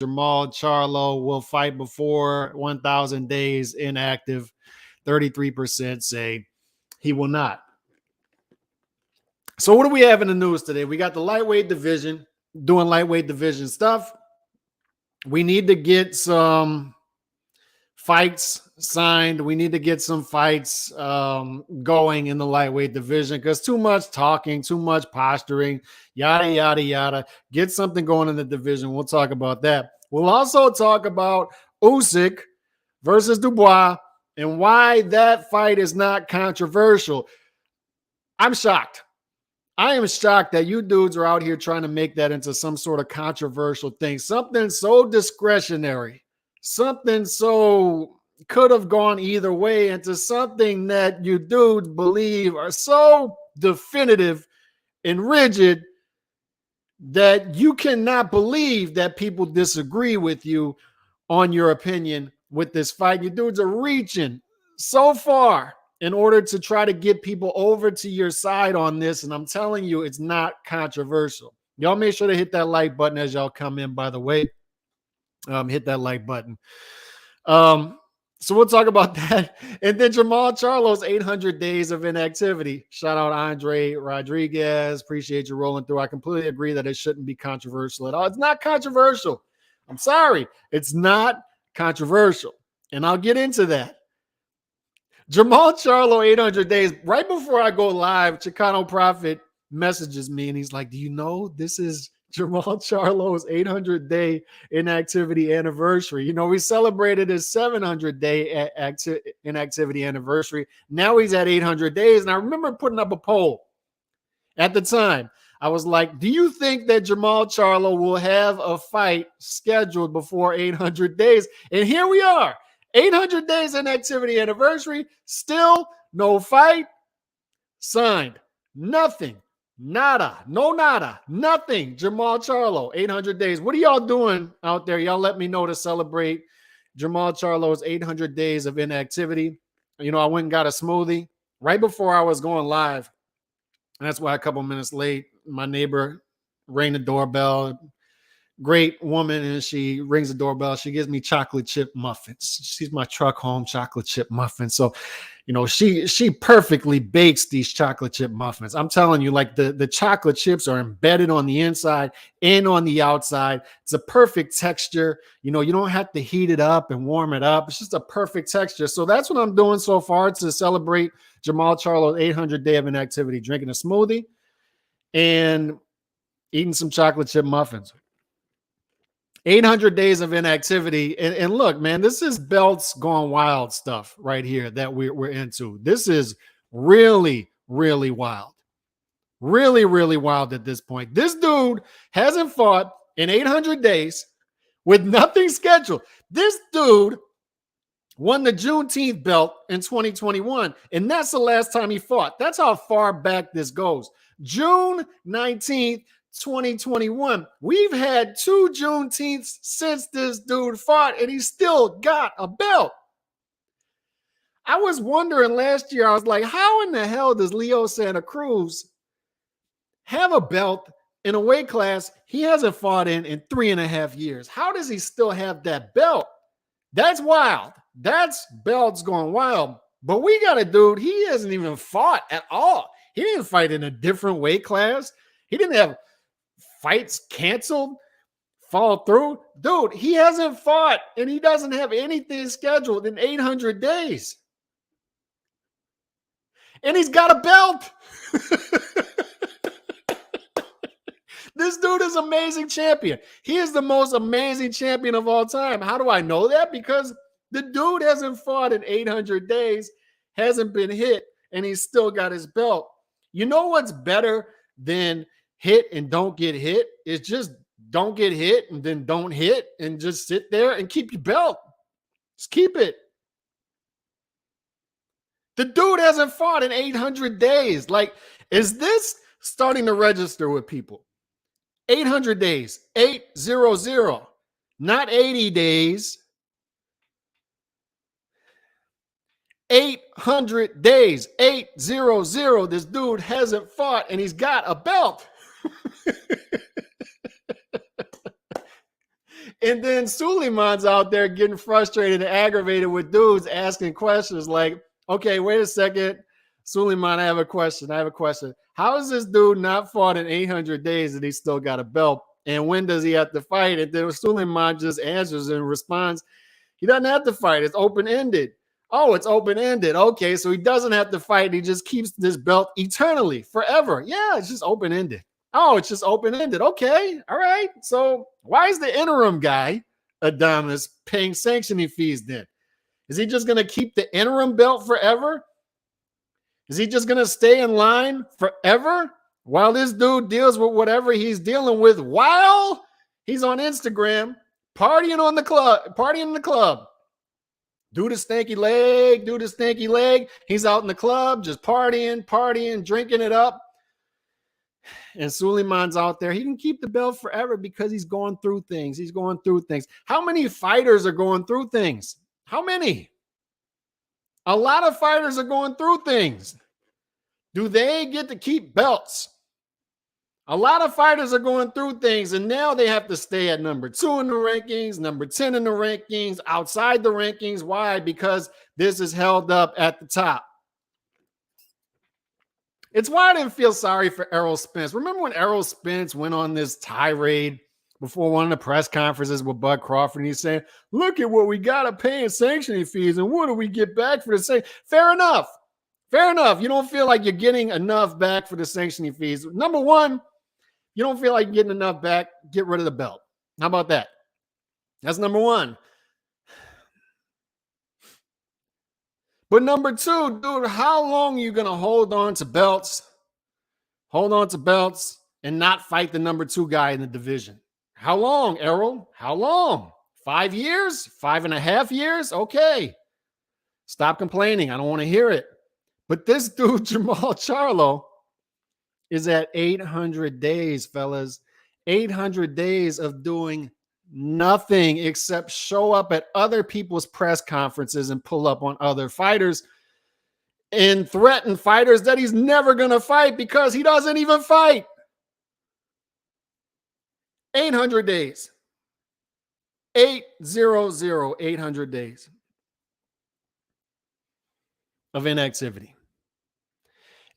Jermall Charlo will fight before 1,000 days inactive. 33% say he will not. So what do we have in the news today? We got the lightweight division doing lightweight division stuff. We need to get some fights signed. We need to get some fights going in the lightweight division because too much talking, too much posturing, yada, yada, yada. Get something going in the division. We'll talk about that. We'll also talk about Usyk versus Dubois and why that fight is not controversial. I'm shocked. I am shocked that you dudes are out here trying to make that into some sort of controversial thing. Something so discretionary, something so could have gone either way, into something that you dudes believe are so definitive and rigid that you cannot believe that people disagree with you on your opinion with this fight. You dudes are reaching so far in order to try to get people over to your side on this. And I'm telling you, it's not controversial. Y'all make sure to hit that like button as y'all come in, by the way. Hit that like button. So we'll talk about that. And then Jermall Charlo's 800 days of inactivity. Shout out Andre Rodriguez. Appreciate you rolling through. I completely agree that it shouldn't be controversial at all. It's not controversial. I'm sorry. It's not controversial. And I'll get into that. Jermall Charlo, 800 days. Right before I go live, Chicano Prophet messages me and he's like, do you know this is Jermall Charlo's 800-day inactivity anniversary? You know, we celebrated his 700-day inactivity anniversary. Now he's at 800 days. And I remember putting up a poll at the time. I was like, do you think that Jermall Charlo will have a fight scheduled before 800 days? And here we are. 800 days inactivity anniversary, still no fight signed. Nothing. Nada. No nada. Nothing. Jermall Charlo, 800 days. What are y'all doing out there? Y'all let me know to celebrate Jermall Charlo's 800 days of inactivity. You know, I went and got a smoothie right before I was going live. That's why a couple minutes late, my neighbor rang the doorbell. Great woman, and she rings the doorbell. She gives me chocolate chip muffins. She's my truck home chocolate chip muffins. So, you know, she perfectly bakes these chocolate chip muffins. I'm telling you, like the chocolate chips are embedded on the inside and on the outside. It's a perfect texture. You know, you don't have to heat it up and warm it up. It's just a perfect texture. So that's what I'm doing so far to celebrate Jermall Charlo's 800 day of inactivity, drinking a smoothie and eating some chocolate chip muffins. 800 days of inactivity. And look, man, this is belts gone wild stuff right here that we're into. This is really, really wild. Really, really wild at this point. This dude hasn't fought in 800 days with nothing scheduled. This dude won the Juneteenth belt in 2021, and that's the last time he fought. That's how far back this goes. June 19th, 2021. We've had 2 Juneteenths since this dude fought, and he still got a belt. I was wondering last year, I was like, how in the hell does Leo Santa Cruz have a belt in a weight class he hasn't fought in 3.5 years? How does he still have that belt? That's wild. That's belts going wild. But we got a dude, he hasn't even fought at all. He didn't fight in a different weight class. He didn't have fights canceled, fall through. Dude, he hasn't fought and he doesn't have anything scheduled in 800 days. And he's got a belt. This dude is amazing champion. He is the most amazing champion of all time. How do I know that? Because the dude hasn't fought in 800 days, hasn't been hit, and he's still got his belt. You know what's better than hit and don't get hit? Is just don't get hit and then don't hit and just sit there and keep your belt. Just keep it. The dude hasn't fought in 800 days. Like, is this starting to register with people? 800 days, 800, not 80 days. 800 days, 800. This dude hasn't fought and he's got a belt. And then Suleiman's out there getting frustrated and aggravated with dudes asking questions like, okay, wait a second. Suleiman, I have a question. How is this dude not fought in 800 days and he still got a belt? And when does he have to fight? And then Suleiman just answers and responds, he doesn't have to fight. It's open-ended. Oh, it's open-ended. Okay, so he doesn't have to fight. He just keeps this belt eternally, forever. Yeah, it's just open-ended. Oh, it's just open-ended. Okay, all right. So why is the interim guy, Adamas, paying sanctioning fees then? Is he just going to keep the interim belt forever? Is he just going to stay in line forever while this dude deals with whatever he's dealing with while he's on Instagram partying in the club? Do the stanky leg. He's out in the club just partying, drinking it up. And Suleiman's out there. He can keep the belt forever because he's going through things. How many fighters are going through things? How many? A lot of fighters are going through things. Do they get to keep belts? A lot of fighters are going through things, and now they have to stay at number 2 in the rankings, number 10 in the rankings, outside the rankings. Why? Because this is held up at the top. It's why I didn't feel sorry for Errol Spence. Remember when Errol Spence went on this tirade before one of the press conferences with Bud Crawford, and he's saying, look at what we got to pay in sanctioning fees, and what do we get back for the same? Fair enough. You don't feel like you're getting enough back for the sanctioning fees. Number one, you don't feel like you're getting enough back, get rid of the belt. How about that? That's number one. But number two, dude, how long are you going to hold on to belts and not fight the number 2 guy in the division? How long, Errol? How long? 5 years? 5.5 years? Okay. Stop complaining. I don't want to hear it. But this dude, Jermall Charlo, is at 800 days, fellas. 800 days of doing nothing except show up at other people's press conferences and pull up on other fighters and threaten fighters that he's never going to fight because he doesn't even fight. 800 days. 800 days of inactivity.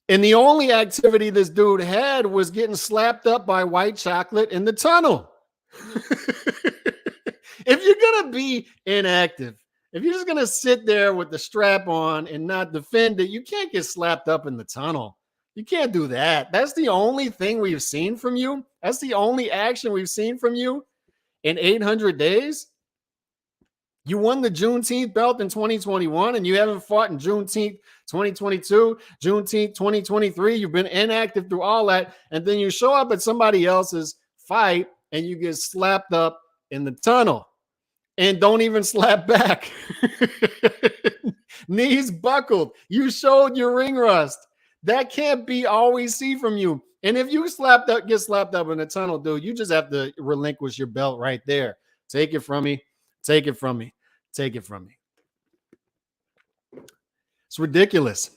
And the only activity this dude had was getting slapped up by white chocolate in the tunnel. If you're going to be inactive, if you're just going to sit there with the strap on and not defend it, you can't get slapped up in the tunnel. You can't do that. That's the only thing we've seen from you. That's the only action we've seen from you in 800 days. You won the Juneteenth belt in 2021, and you haven't fought in Juneteenth 2022, Juneteenth 2023. You've been inactive through all that, and then you show up at somebody else's fight, and you get slapped up in the tunnel, and don't even slap back. Knees buckled. You showed your ring rust. That can't be all we see from you. And if you get slapped up in the tunnel, dude, you just have to relinquish your belt right there. Take it from me. Take it from me. Take it from me. It's ridiculous.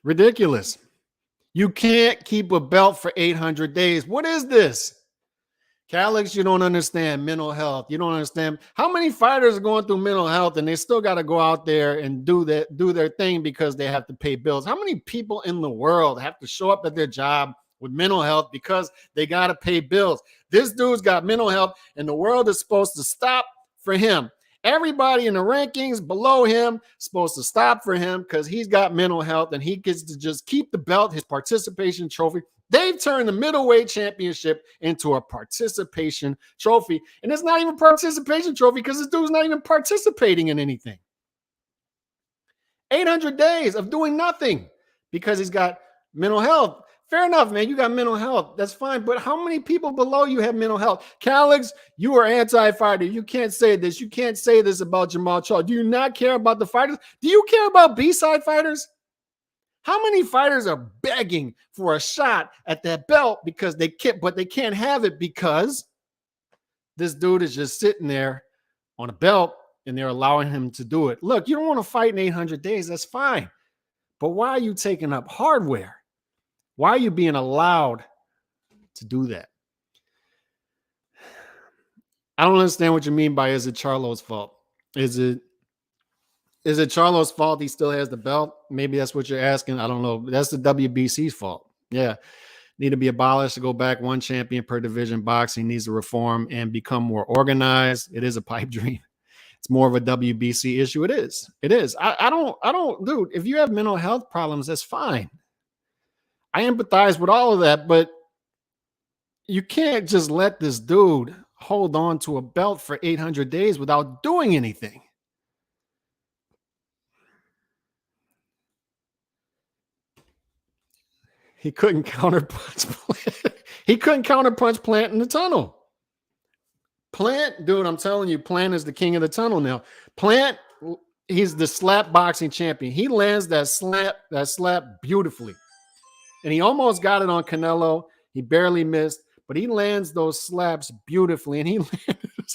Ridiculous. You can't keep a belt for 800 days. What is this? Calix, you don't understand mental health. You don't understand how many fighters are going through mental health and they still got to go out there and do their thing because they have to pay bills. How many people in the world have to show up at their job with mental health because they got to pay bills? This dude's got mental health and the world is supposed to stop for him. Everybody in the rankings below him is supposed to stop for him because he's got mental health and he gets to just keep the belt, his participation trophy. They've turned the middleweight championship into a participation trophy. And it's not even a participation trophy because this dude's not even participating in anything. 800 days of doing nothing because he's got mental health. Fair enough, man. You got mental health. That's fine. But how many people below you have mental health? Calix, you are anti-fighter. You can't say this. You can't say this about Jermall Charlo. Do you not care about the fighters? Do you care about B-side fighters? How many fighters are begging for a shot at that belt because they can't have it because this dude is just sitting there on a belt and they're allowing him to do it? Look, you don't want to fight in 800 days. That's fine. But why are you taking up hardware? Why are you being allowed to do that? I don't understand what you mean by is it Charlo's fault? Is it Charlo's fault he still has the belt? Maybe that's what you're asking. I don't know. That's the WBC's fault. Yeah. Need to be abolished to go back one champion per division. Boxing needs to reform and become more organized. It is a pipe dream. It's more of a WBC issue. It is. It is. I don't, dude, if you have mental health problems, that's fine. I empathize with all of that, but you can't just let this dude hold on to a belt for 800 days without doing anything. He couldn't counterpunch Plant. He couldn't counterpunch Plant in the tunnel. Plant, dude, I'm telling you, Plant is the king of the tunnel now. Plant, he's the slap boxing champion. He lands that slap beautifully. And he almost got it on Canelo. He barely missed, but he lands those slaps beautifully. And he landed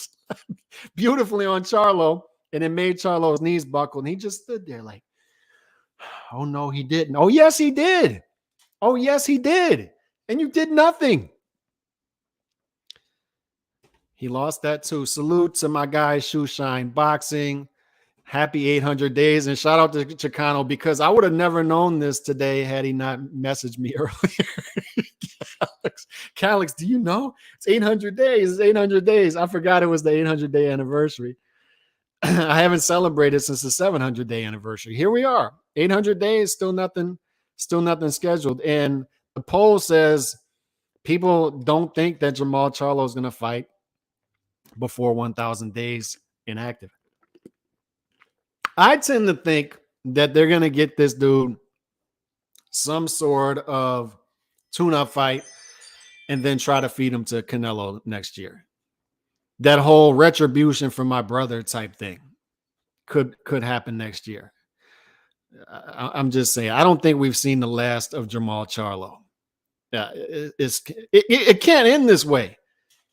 beautifully on Charlo, and it made Charlo's knees buckle. And he just stood there like, oh, no, he didn't. Oh, yes, he did. Oh, yes, he did. And you did nothing. He lost that too. Salute to my guy, Shoe Shine Boxing. Happy 800 days. And shout out to Chicano, because I would have never known this today had he not messaged me earlier. Calix, do you know? It's 800 days. It's 800 days. I forgot it was the 800-day anniversary. I haven't celebrated since the 700-day anniversary. Here we are. 800 days, still nothing scheduled. And the poll says people don't think that Jermall Charlo is going to fight before 1,000 days inactive. I tend to think that they're going to get this dude some sort of tune-up fight and then try to feed him to Canelo next year. That whole retribution from my brother type thing could happen next year. I'm just saying, I don't think we've seen the last of Jermall Charlo. It can't end this way.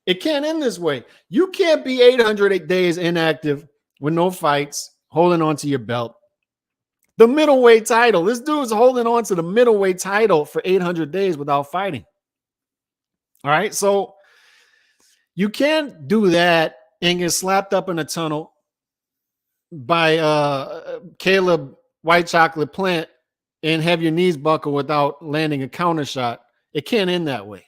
It can't end this way. You can't be 800 days inactive with no fights, holding on to your belt. The middleweight title. This dude's holding on to the middleweight title for 800 days without fighting. All right. So you can't do that and get slapped up in a tunnel by Caleb White Chocolate Plant and have your knees buckle without landing a counter shot. It can't end that way.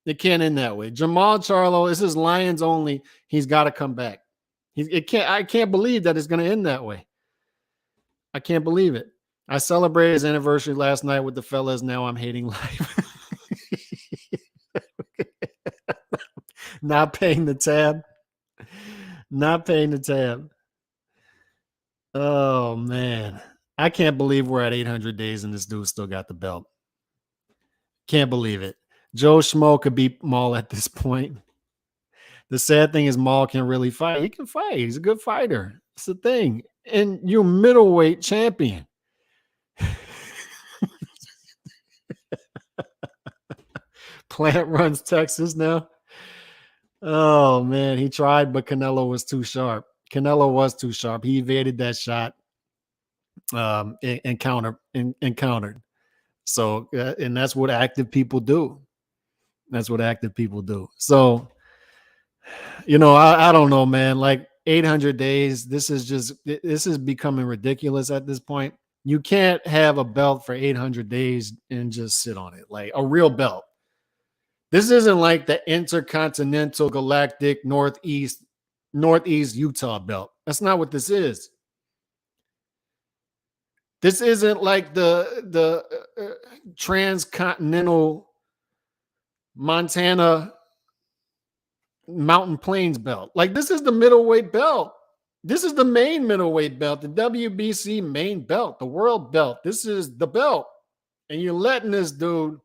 It can't end that way. Jermall Charlo, this is Lions only. He's got to come back. I can't believe that it's going to end that way. I can't believe it. I celebrated his anniversary last night with the fellas. Now I'm hating life. Not paying the tab. Not paying the tab. Oh, man. I can't believe we're at 800 days and this dude still got the belt. Can't believe it. Joe Schmo could beat Maul at this point. The sad thing is Maul can really fight. He can fight. He's a good fighter. It's the thing. And you're middleweight champion. Plant runs Texas now. Oh, man. He tried, but Canelo was too sharp. Canelo was too sharp. He evaded that shot and countered. So, and that's what active people do. That's what active people do. So, you know, I don't know, man. Like 800 days, this is becoming ridiculous at this point. You can't have a belt for 800 days and just sit on it, like a real belt. This isn't like the Intercontinental Galactic Northeast Utah belt. That's not what this is. This isn't like the Transcontinental Montana Mountain Plains belt. Like, this is the middleweight belt. This is the main middleweight belt, the WBC main belt, the world belt. This is the belt. And you're letting this dude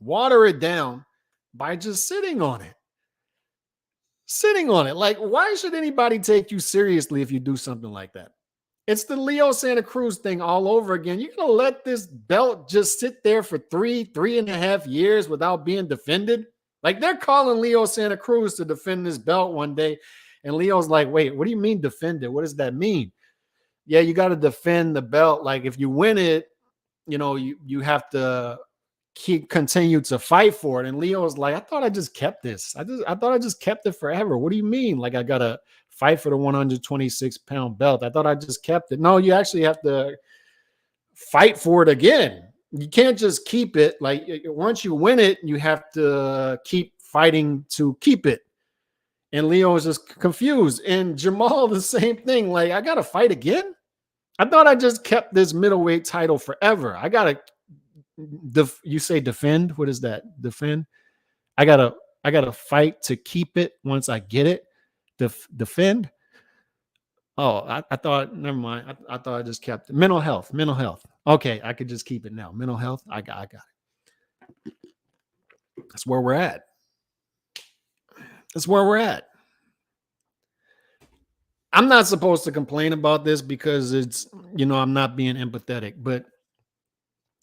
water it down by just sitting on it. Sitting on it. Like, why should anybody take you seriously if you do something like that? It's the Leo Santa Cruz thing all over again. You're going to let this belt just sit there for 3.5 years without being defended? Like, they're calling Leo Santa Cruz to defend this belt one day. And Leo's like, wait, what do you mean defend it? What does that mean? Yeah, you got to defend the belt. Like, if you win it, you know, you have to continue to fight for it. And Leo's like, I thought I just kept this. I thought I just kept it forever. What do you mean? Like I gotta fight for the 126-pound belt? I thought I just kept it. No, you actually have to fight for it again. You can't just keep it. Like once you win it, you have to keep fighting to keep it. And Leo is just confused. And Jermall, the same thing. Like, I gotta fight again. I thought I just kept this middleweight title forever. I gotta you say defend? What is that? Defend? I gotta fight to keep it once I get it. Defend. Oh, I thought, never mind. I thought I just kept it. Mental health. Okay, I could just keep it now. Mental health. I got it. That's where we're at. I'm not supposed to complain about this because it's, I'm not being empathetic, but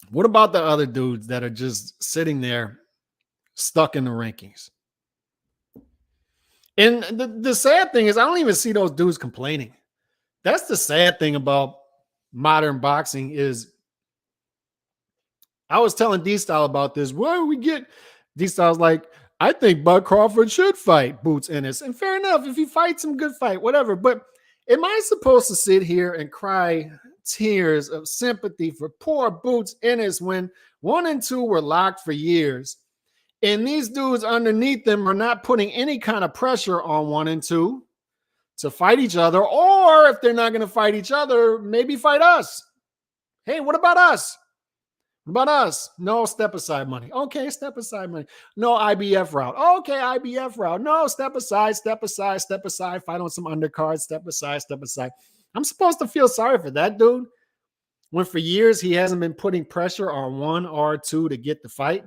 what about the other dudes that are just sitting there stuck in the rankings? And the sad thing is I don't even see those dudes complaining. That's the sad thing about modern boxing is I was telling D-Style about this. Why do we get D-Style's like, I think Bud Crawford should fight Boots Ennis. And fair enough, if he fights him, good fight, whatever. But am I supposed to sit here and cry tears of sympathy for poor Boots Ennis when 1 and 2 were locked for years? And these dudes underneath them are not putting any kind of pressure on 1 and 2 to fight each other. Or if they're not going to fight each other, maybe fight us. Hey, what about us? What about us? No step aside money. Okay, step aside money. No IBF route. Okay, IBF route. No, step aside. Fight on some undercards. Step aside. I'm supposed to feel sorry for that dude when for years he hasn't been putting pressure on 1 or 2 to get the fight.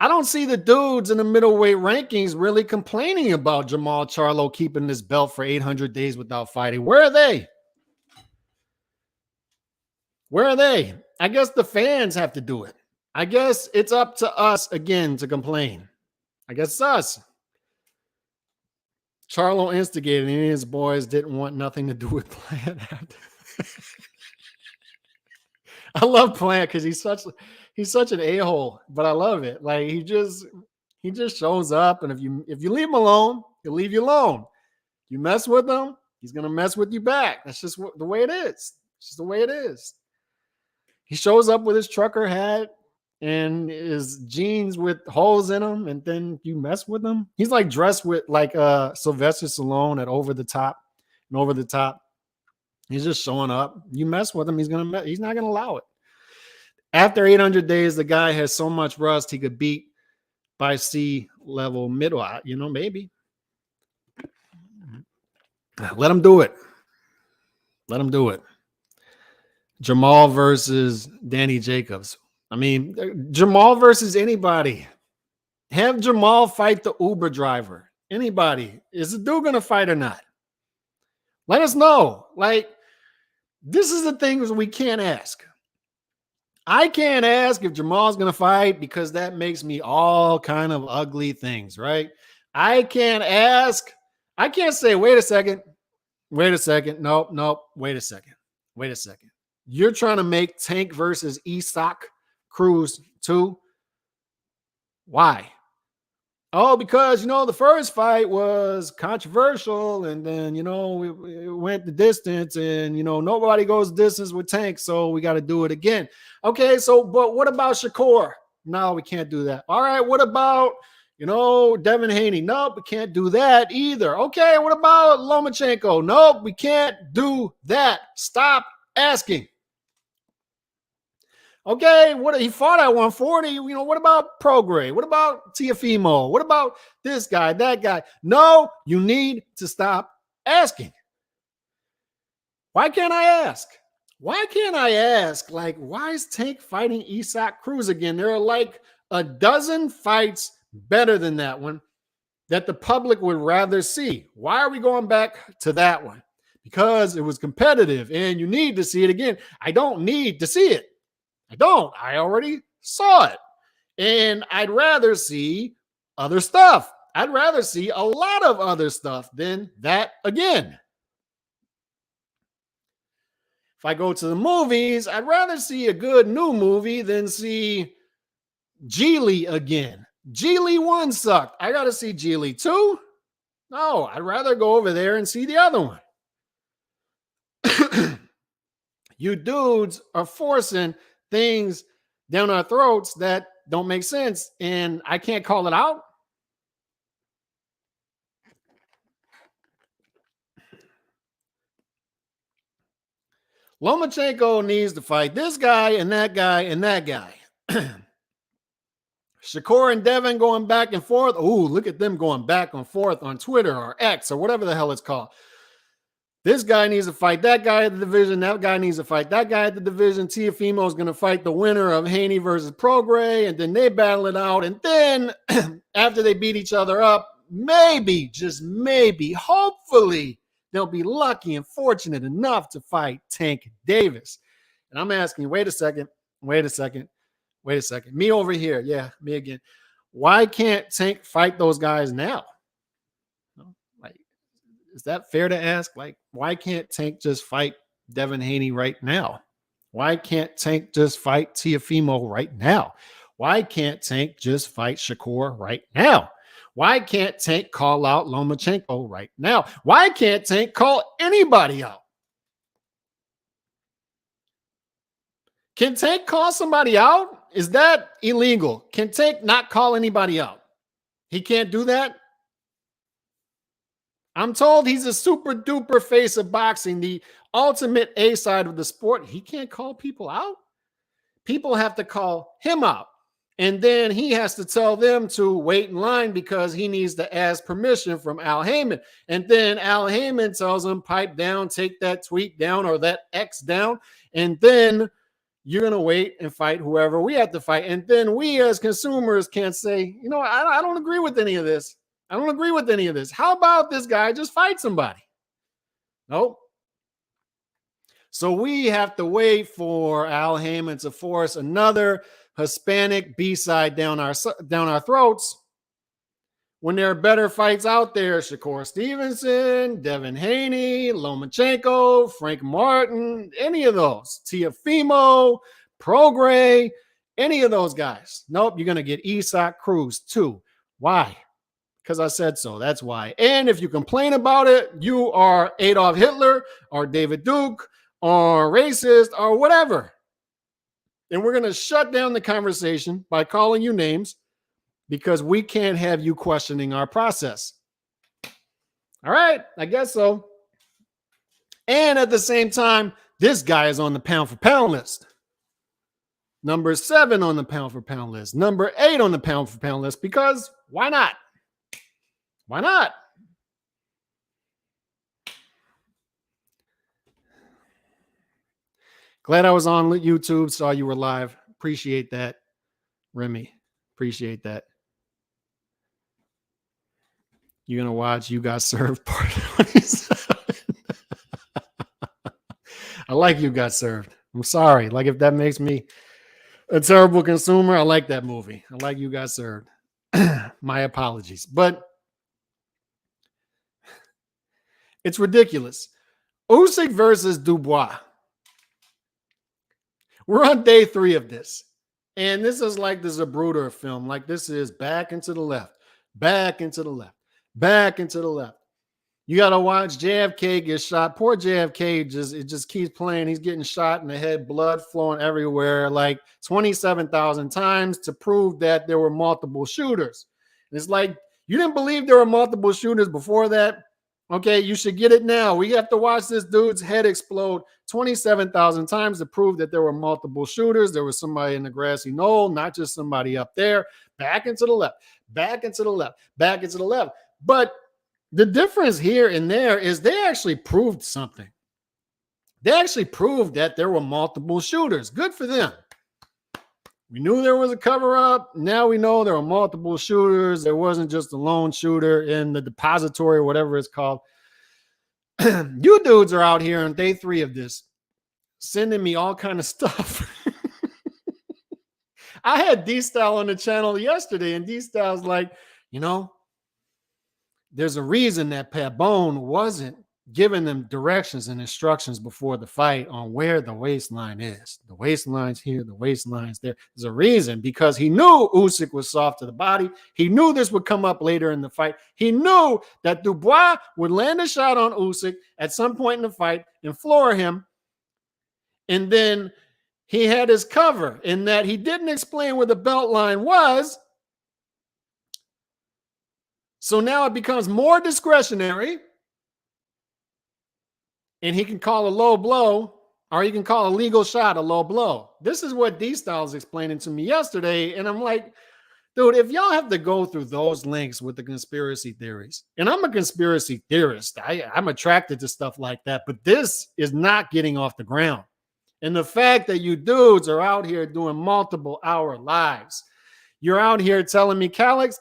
I don't see the dudes in the middleweight rankings really complaining about Jermall Charlo keeping this belt for 800 days without fighting. Where are they? I guess the fans have to do it. I guess it's up to us again to complain. I guess it's us. Charlo instigated, and his boys didn't want nothing to do with Plant. I love Plant because he's such an a-hole, but I love it. Like he just shows up, and if you leave him alone, he'll leave you alone. You mess with him, he's gonna mess with you back. That's just the way it is. It's just the way it is. He shows up with his trucker hat and his jeans with holes in them, and then you mess with him. He's like dressed with like Sylvester Stallone at Over the Top. He's just showing up. You mess with him, he's not gonna allow it. After 800 days, the guy has so much rust he could beat by C-level middle. Maybe. Let him do it. Jermall versus Danny Jacobs. I mean, Jermall versus anybody. Have Jermall fight the Uber driver. Anybody. Is the dude going to fight or not? Let us know. Like, this is the things we can't ask. I can't ask if Jermall's going to fight because that makes me all kind of ugly things, right? I can't ask. I can't say, wait a second. Nope. Wait a second. You're trying to make Tank versus Usyk Cruz too? Why? Oh, because, the first fight was controversial and then, it went the distance and, nobody goes distance with Tank, so we got to do it again. Okay, but what about Shakur? No, we can't do that. All right, what about, Devin Haney? Nope, we can't do that either. Okay, what about Lomachenko? Nope, we can't do that. Stop asking. Okay, what he fought at 140? What about Prograis? What about Teofimo? What about this guy, that guy? No, you need to stop asking. Why can't I ask? Like, why is Tank fighting Usyk Cruz again? There are like a dozen fights better than that one that the public would rather see. Why are we going back to that one? Because it was competitive and you need to see it again. I don't need to see it. I already saw it. And I'd rather see other stuff. I'd rather see a lot of other stuff than that again. If I go to the movies, I'd rather see a good new movie than see Geely again. Geely 1 sucked. I got to see Geely 2. No, I'd rather go over there and see the other one. You dudes are forcing things down our throats that don't make sense, and I can't call it out. Lomachenko needs to fight this guy and that guy and that guy. Shakur and Devin going back and forth. Ooh, look at them going back and forth on Twitter or X or whatever the hell it's called. This guy needs to fight that guy at the division. That guy needs to fight that guy at the division. Teofimo is going to fight the winner of Haney versus Prograis, and then they battle it out. And then after they beat each other up, maybe, just maybe, hopefully, they'll be lucky and fortunate enough to fight Tank Davis. And I'm asking, wait a second. Me over here. Yeah, me again. Why can't Tank fight those guys now? Like, is that fair to ask? Like, why can't Tank just fight Devin Haney right now? Why can't Tank just fight Teofimo right now? Why can't Tank just fight Shakur right now? Why can't Tank call out Lomachenko right now? Why can't Tank call anybody out? Can Tank call somebody out? Is that illegal? Can Tank not call anybody out? He can't do that? I'm told he's a super duper face of boxing, the ultimate A side of the sport. He can't call people out. People have to call him out. And then he has to tell them to wait in line because he needs to ask permission from Al Heyman. And then Al Heyman tells him, pipe down, take that tweet down or that X down. And then you're going to wait and fight whoever we have to fight. And then we as consumers can't say, you know, I don't agree with any of this. I don't agree with any of this. How about this guy just fight somebody? Nope. So we have to wait for Al Heyman to force another Hispanic B-side down our throats when there are better fights out there. Shakur Stevenson, Devin Haney, Lomachenko, Frank Martin, any of those. Teofimo, Prograis, any of those guys. Nope, you're going to get Usyk Cruz too. Why? Because I said so. That's why. And if you complain about it, you are Adolf Hitler or David Duke or racist or whatever. And we're going to shut down the conversation by calling you names because we can't have you questioning our process. All right, I guess so. And at the same time, this guy is on the pound for pound list. Number 7 on the pound for pound list. Number 8 on the pound for pound list because why not? Why not? Glad I was on YouTube, saw you were live. Appreciate that, Remy. Appreciate that. You're going to watch You Got Served part 27. I like You Got Served. I'm sorry. Like if that makes me a terrible consumer, I like that movie. I like You Got Served. My apologies. But it's ridiculous. Usyk versus Dubois. We're on day 3 of this. And this is like this Zapruder film. Like this is back and to the left, back and to the left, back and to the left. You got to watch JFK get shot. Poor JFK, it just keeps playing. He's getting shot in the head, blood flowing everywhere, like 27,000 times to prove that there were multiple shooters. And it's like, you didn't believe there were multiple shooters before that? Okay, you should get it now. We have to watch this dude's head explode 27,000 times to prove that there were multiple shooters. There was somebody in the grassy knoll, not just somebody up there. Back and to the left, back and to the left, back and to the left. But the difference here and there is they actually proved something. They actually proved that there were multiple shooters. Good for them. We knew there was a cover-up. Now we know there were multiple shooters. There wasn't just a lone shooter in the depository or whatever it's called. You dudes are out here on day 3 of this, sending me all kind of stuff. I had D-Style on the channel yesterday, and D-Style's like, you know, there's a reason that Pabon wasn't giving them directions and instructions before the fight on where the waistline is. The waistline's here, the waistline's there. There's a reason, because he knew Usyk was soft to the body. He knew this would come up later in the fight. He knew that Dubois would land a shot on Usyk at some point in the fight and floor him. And then he had his cover in that he didn't explain where the belt line was. So now it becomes more discretionary. And he can call a low blow, or he can call a legal shot a low blow. This is what D-Style is explaining to me yesterday. And I'm like, dude, if y'all have to go through those links with the conspiracy theories, and I'm a conspiracy theorist, I'm attracted to stuff like that, but this is not getting off the ground. And the fact that you dudes are out here doing multiple hour lives, you're out here telling me, Calix,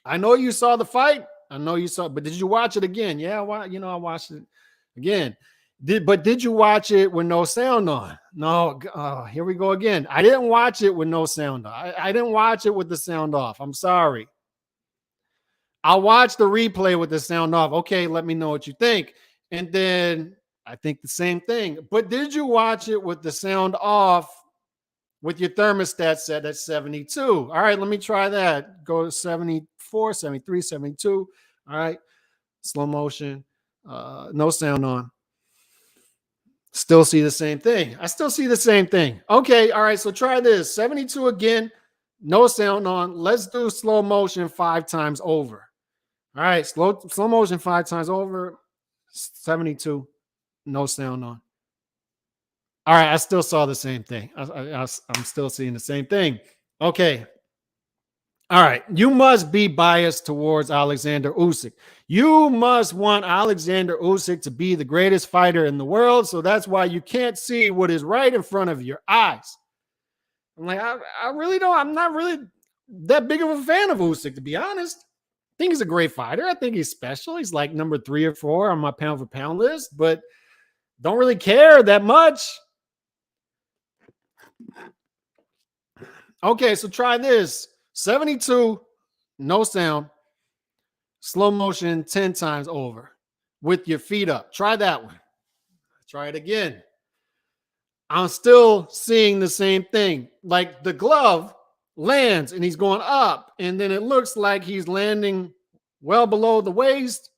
I know you saw the fight. I know you saw it, but did you watch it again? Yeah, I watched it again. Did you watch it with no sound on? No. Here we go again. I didn't watch it with no sound on. I didn't watch it with the sound off. I'm sorry. I'll watch the replay with the sound off. Okay, let me know what you think. And then I think the same thing. But did you watch it with the sound off with your thermostat set at 72? All right, let me try that. Go to 74, 73, 72. All right, slow motion, no sound on. Still see the same thing. I still see the same thing. Okay, all right, so try this. 72 again, no sound on. Let's do slow motion 5 times over. All right, slow motion 5 times over. 72, no sound on. All right, I still saw the same thing. I'm still seeing the same thing. Okay. All right, you must be biased towards Alexander Usyk. You must want Alexander Usyk to be the greatest fighter in the world, so that's why you can't see what is right in front of your eyes. I'm like, I really don't. I'm not really that big of a fan of Usyk, to be honest. I think he's a great fighter. I think he's special. He's like number 3 or 4 on my pound for pound list, but don't really care that much. Okay, so try this. 72, no sound, slow motion 10 times over with your feet up. Try that one. Try it again. I'm still seeing the same thing. Like the glove lands and he's going up, and then it looks like he's landing well below the waist.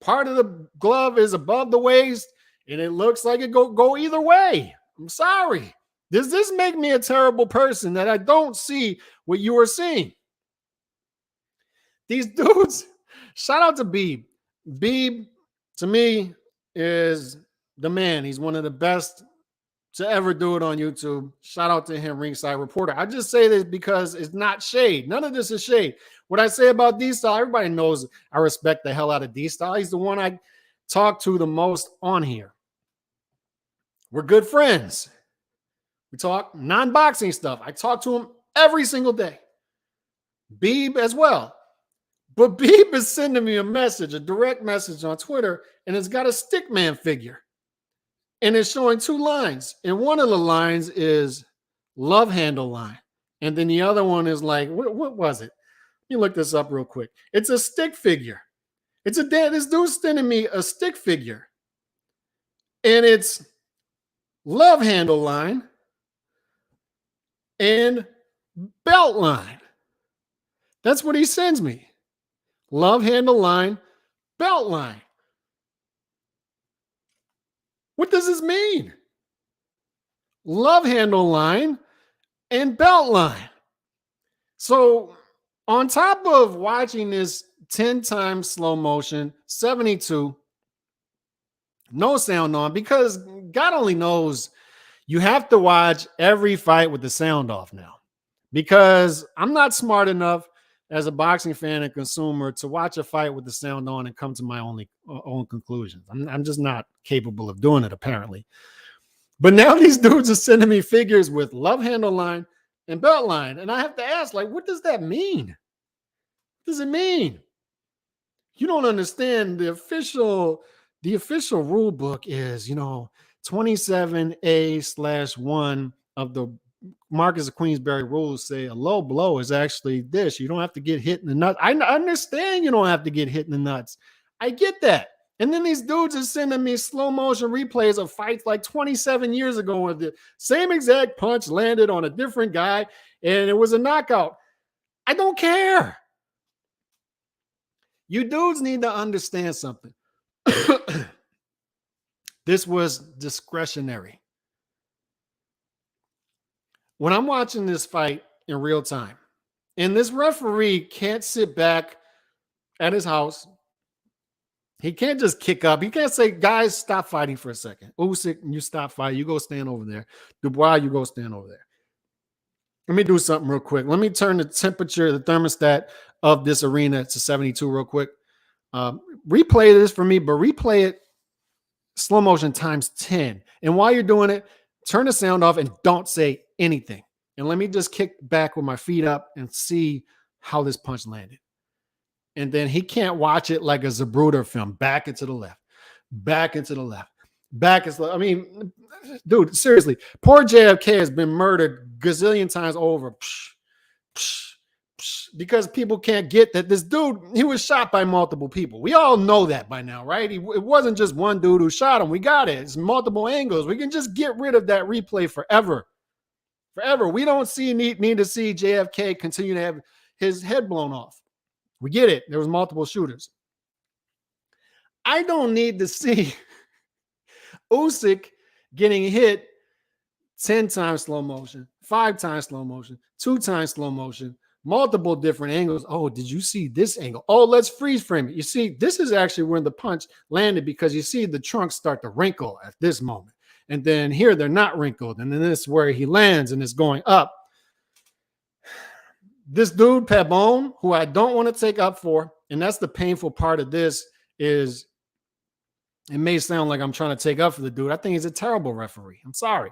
Part of the glove is above the waist, and it looks like it go either way. I'm sorry. Does this make me a terrible person that I don't see what you are seeing? These dudes, shout out to Beeb. Beeb, to me, is the man. He's one of the best to ever do it on YouTube. Shout out to him, Ringside Reporter. I just say this because it's not shade. None of this is shade. What I say about D-Style, everybody knows I respect the hell out of D-Style. He's the one I talk to the most on here. We're good friends. We talk non-boxing stuff. I talk to him every single day. Beeb as well. But Beeb is sending me a message, a direct message on Twitter, and it's got a stickman figure. And it's showing 2 lines. And one of the lines is love handle line. And then the other one is like, what was it? Let me look this up real quick. It's a stick figure. This dude's sending me a stick figure. And it's love handle line and belt line. That's what he sends me. Love handle line, belt line. What does this mean? Love handle line and belt line. So on top of watching this 10 times slow motion, 72, no sound on, because God only knows you have to watch every fight with the sound off now, because I'm not smart enough as a boxing fan and consumer to watch a fight with the sound on and come to my own conclusions. I'm just not capable of doing it, apparently. But now these dudes are sending me figures with love handle line and belt line. And I have to ask, like, what does that mean? What does it mean? You don't understand. The official rule book is, 27A/1 of the Marcus of Queensberry rules say a low blow is actually this. You don't have to get hit in the nuts. I understand you don't have to get hit in the nuts. I get that. And then these dudes are sending me slow motion replays of fights like 27 years ago where the same exact punch landed on a different guy and it was a knockout. I don't care. You dudes need to understand something. This was discretionary. When I'm watching this fight in real time, and this referee can't sit back at his house, he can't just kick up. He can't say, guys, stop fighting for a second. Usyk, you stop fighting. You go stand over there. Dubois, you go stand over there. Let me do something real quick. Let me turn the temperature, the thermostat of this arena to 72 real quick. Replay this for me, but replay it slow motion times 10. And while you're doing it, turn the sound off and don't say anything. And let me just kick back with my feet up and see how this punch landed. And then he can't watch it like a Zabruder film. Back into the left, back into the left, back into the, I mean, dude, seriously, poor JFK has been murdered gazillion times over. Because people can't get that this dude, he was shot by multiple people. We all know that by now, right? It wasn't just one dude who shot him. We got it. It's multiple angles. We can just get rid of that replay forever. Forever. We don't need to see JFK continue to have his head blown off. We get it. There was multiple shooters. I don't need to see Usyk getting hit 10 times slow motion, 5 times slow motion, 2 times slow motion, multiple different angles. Oh, did you see this angle? Oh, let's freeze frame it. You see, this is actually where the punch landed because you see the trunks start to wrinkle at this moment. And then here they're not wrinkled. And then this is where he lands and it's going up. This dude, Pabon, who I don't want to take up for, and that's the painful part of this, is it may sound like I'm trying to take up for the dude. I think he's a terrible referee. I'm sorry.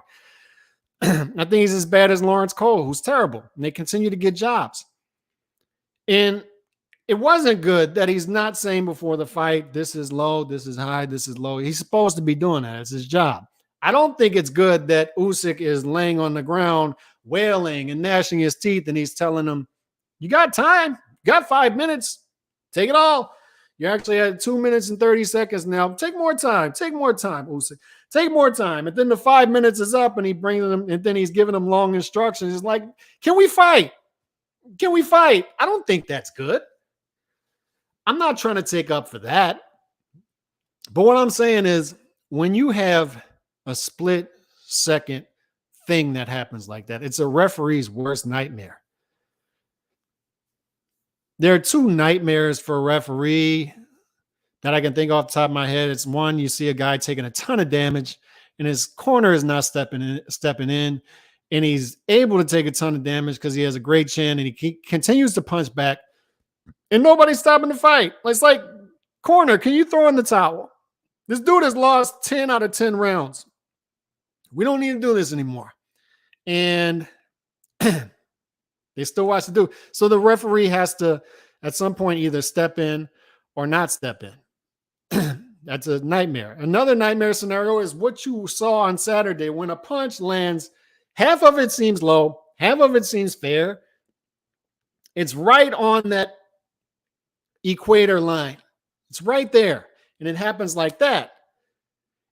I think he's as bad as Lawrence Cole, who's terrible. And they continue to get jobs. And it wasn't good that he's not saying before the fight, this is low, this is high, this is low. He's supposed to be doing that. It's his job. I don't think it's good that Usyk is laying on the ground, wailing and gnashing his teeth, and he's telling him, you got time, you got 5 minutes, take it all. You actually had 2 minutes and 30 seconds now. Take more time, Usyk. Take more time. And then the 5 minutes is up and he brings them, and then he's giving them long instructions. It's like, can we fight? Can we fight? I don't think that's good. I'm not trying to take up for that. But what I'm saying is when you have a split second thing that happens like that, it's a referee's worst nightmare. There are 2 nightmares for a referee that I can think off the top of my head. It's one, you see a guy taking a ton of damage and his corner is not stepping in, and he's able to take a ton of damage because he has a great chin and he continues to punch back and nobody's stopping the fight. It's like, corner, can you throw in the towel? This dude has lost 10 out of 10 rounds. We don't need to do this anymore. And they still watch the dude. So the referee has to, at some point, either step in or not step in. That's a nightmare. Another nightmare scenario is what you saw on Saturday when a punch lands. Half of it seems low. Half of it seems fair. It's right on that equator line. It's right there. And it happens like that.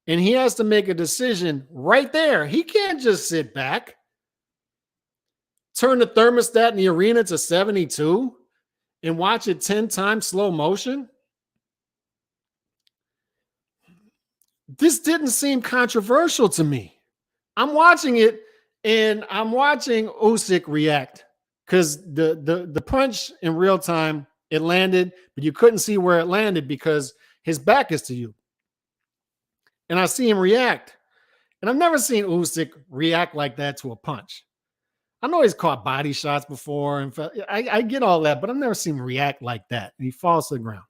And he has to make a decision right there. He can't just sit back. Turn the thermostat in the arena to 72 and watch it 10 times slow motion. This didn't seem controversial to me. I'm watching it and I'm watching Usyk react because the punch in real time, it landed, but you couldn't see where it landed because his back is to you. And I see him react. And I've never seen Usyk react like that to a punch. I know he's caught body shots before, and I get all that, but I've never seen him react like that. And he falls to the ground.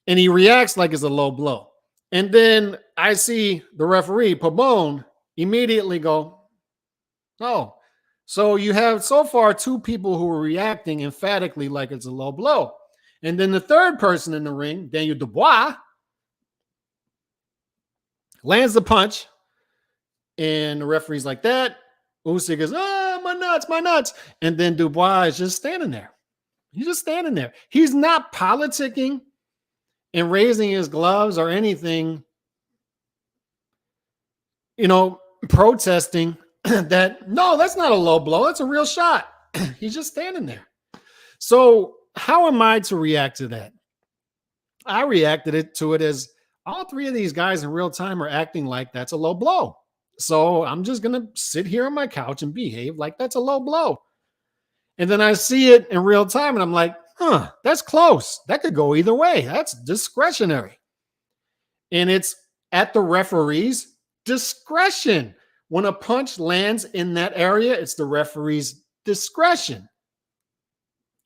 And he reacts like it's a low blow. And then I see the referee, Pabon, immediately go, oh, so you have so far 2 people who are reacting emphatically like it's a low blow. And then the third person in the ring, Daniel Dubois, lands the punch. And the referee's like that. Usyk is, my nuts. And then Dubois is just standing there. He's just standing there. He's not politicking. and raising his gloves or anything, protesting that, no, that's not a low blow. That's a real shot. He's just standing there. So how am I to react to that? I reacted to it as all three of these guys in real time are acting like that's a low blow. So I'm just going to sit here on my couch and behave like that's a low blow. And then I see it in real time and I'm like, that's close. That could go either way. That's discretionary. And it's at the referee's discretion. When a punch lands in that area, it's the referee's discretion.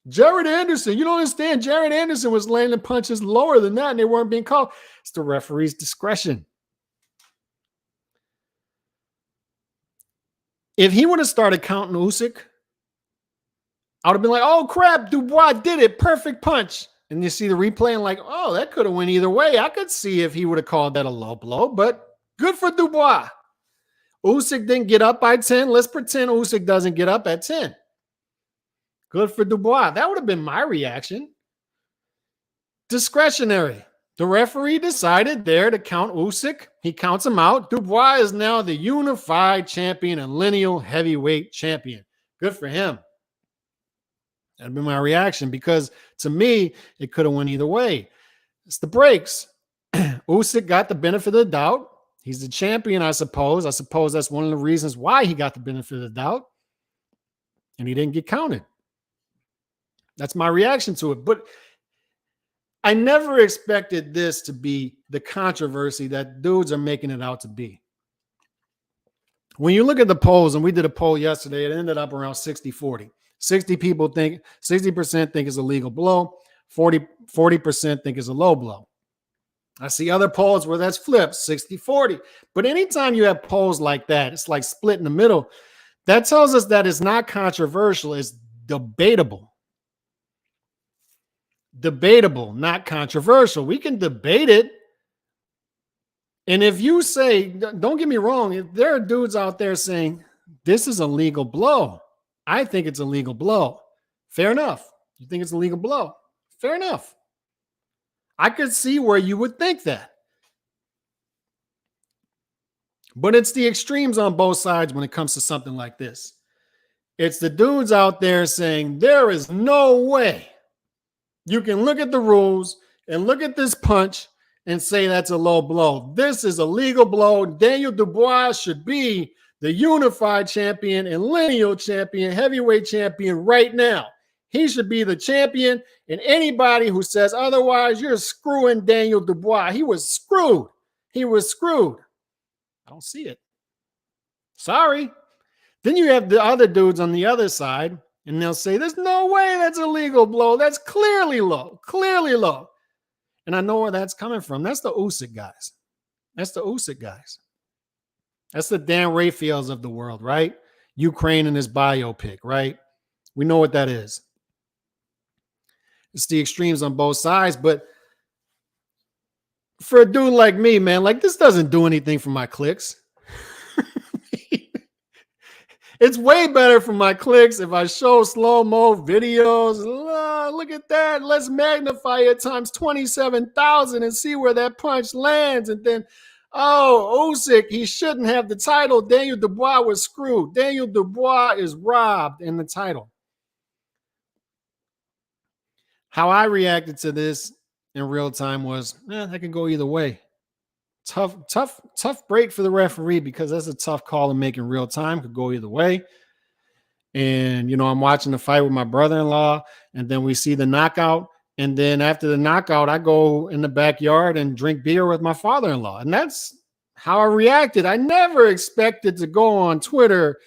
Jared Anderson, you don't understand. Jared Anderson was landing punches lower than that and they weren't being called. It's the referee's discretion. If he would have started counting Usyk, I would have been like, oh crap, Dubois did it. Perfect punch. And you see the replay and like, oh, that could have went either way. I could see if he would have called that a low blow, but good for Dubois. Usyk didn't get up by 10. Let's pretend Usyk doesn't get up at 10. Good for Dubois. That would have been my reaction. Discretionary. The referee decided there to count Usyk. He counts him out. Dubois is now the unified champion and lineal heavyweight champion. Good for him. That'd be my reaction because to me, it could have went either way. It's the breaks. Usyk got the benefit of the doubt. He's the champion, I suppose. I suppose that's one of the reasons why he got the benefit of the doubt. And he didn't get counted. That's my reaction to it. But I never expected this to be the controversy that dudes are making it out to be. When you look at the polls, and we did a poll yesterday, it ended up around 60-40. 60% think it's a legal blow. 40% think it's a low blow. I see other polls where that's flipped, 60-40. But anytime you have polls like that, it's like split in the middle. That tells us that it's not controversial. It's debatable. Debatable, not controversial. We can debate it. And if you say, don't get me wrong, if there are dudes out there saying, this is a legal blow, I think it's a legal blow. Fair enough. You think it's a legal blow? Fair enough. I could see where you would think that. But it's the extremes on both sides when it comes to something like this. It's the dudes out there saying, there is no way you can look at the rules and look at this punch and say that's a low blow. This is a legal blow. Daniel Dubois should be the unified champion and lineal champion, heavyweight champion right now. He should be the champion, and anybody who says otherwise, you're screwing Daniel Dubois. He was screwed. He was screwed. I don't see it. Sorry. Then you have the other dudes on the other side, and they'll say, there's no way that's a legal blow. That's clearly low. Clearly low. And I know where that's coming from. That's the Usyk guys. That's the Usyk guys. That's the Dan Rafaels of the world, right? Ukraine and his biopic, right? We know what that is. It's the extremes on both sides. But for a dude like me, man, like this doesn't do anything for my clicks. It's way better for my clicks if I show slow-mo videos. Look at that. Let's magnify it times 27,000 and see where that punch lands. And then, oh, Usyk, he shouldn't have the title. Daniel Dubois was screwed. Daniel Dubois is robbed in the title. How I reacted to this in real time was, that can go either way. Tough break for the referee because that's a tough call to make in real time. Could go either way. And, I'm watching the fight with my brother-in-law, and then we see the knockout. And then after the knockout, I go in the backyard and drink beer with my father-in-law. And that's how I reacted. I never expected to go on Twitter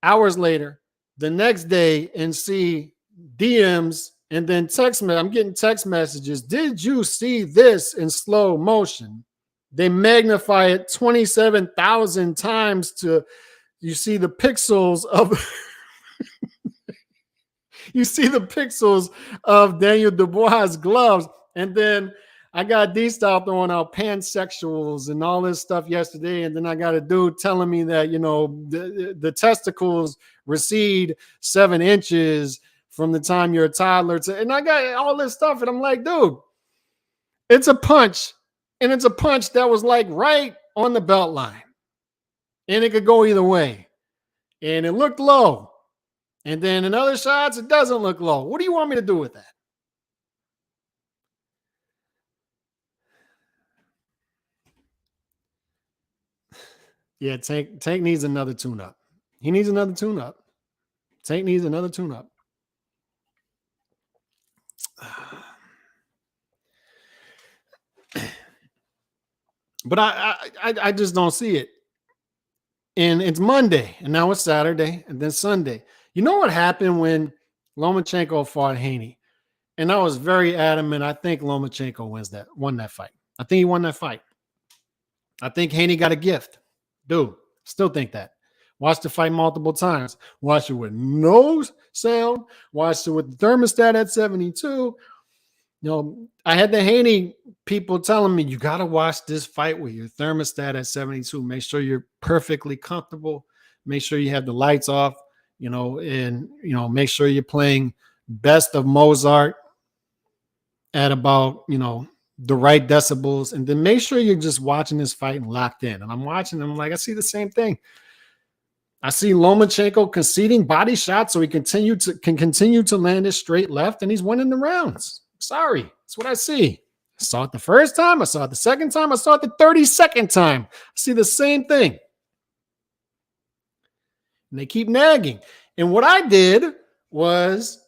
hours later, the next day, and see DMs and then I'm getting text messages. Did you see this in slow motion? They magnify it 27,000 times to you see the pixels of you see the pixels of Daniel Dubois' gloves. And then I got D-Style throwing out pansexuals and all this stuff yesterday. And then I got a dude telling me that, the testicles recede 7 inches from the time you're a toddler. And I got all this stuff. And I'm like, dude, It's a punch, and it's a punch that was like right on the belt line, and it could go either way, and it looked low. And then in other shots, it doesn't look low. What do you want me to do with that? Yeah, Tank needs another tune-up. He needs another tune-up. Tank needs another tune-up. But I just don't see it. And it's Monday, and now it's Saturday, and then Sunday. You know what happened when Lomachenko fought Haney? And I was very adamant. I think Lomachenko won that fight. I think he won that fight. I think Haney got a gift. Dude, still think that. Watched the fight multiple times. Watched it with no sound. Watched it with the thermostat at 72. You know, I had the Haney people telling me, you got to watch this fight with your thermostat at 72. Make sure you're perfectly comfortable. Make sure you have the lights off, and, make sure you're playing Best of Mozart at about, the right decibels. And then make sure you're just watching this fight and locked in. And I'm watching, I'm like, I see the same thing. I see Lomachenko conceding body shots so he can continue to land his straight left, and he's winning the rounds. Sorry, that's what I see. I saw it the first time. I saw it the second time. I saw it the 32nd time. I see the same thing. And they keep nagging. And what I did was,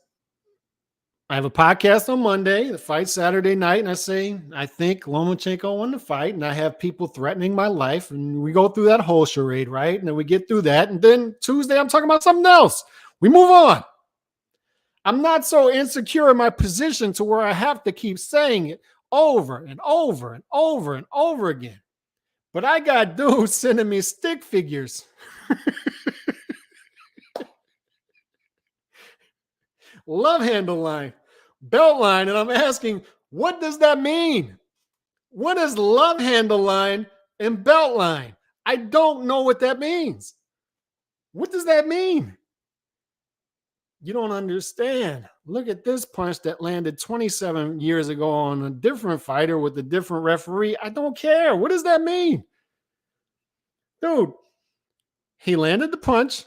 I have a podcast on Monday, the fight Saturday night, and I say, I think Lomachenko won the fight, and I have people threatening my life, and we go through that whole charade, right? And then we get through that, and then Tuesday, I'm talking about something else. We move on. I'm not so insecure in my position to where I have to keep saying it over and over and over and over again. But I got dudes sending me stick figures. Love handle line, belt line, and I'm asking, what does that mean? What is love handle line and belt line? I don't know what that means. What does that mean? You don't understand. Look at this punch that landed 27 years ago on a different fighter with a different referee. I don't care. What does that mean? Dude, he landed the punch.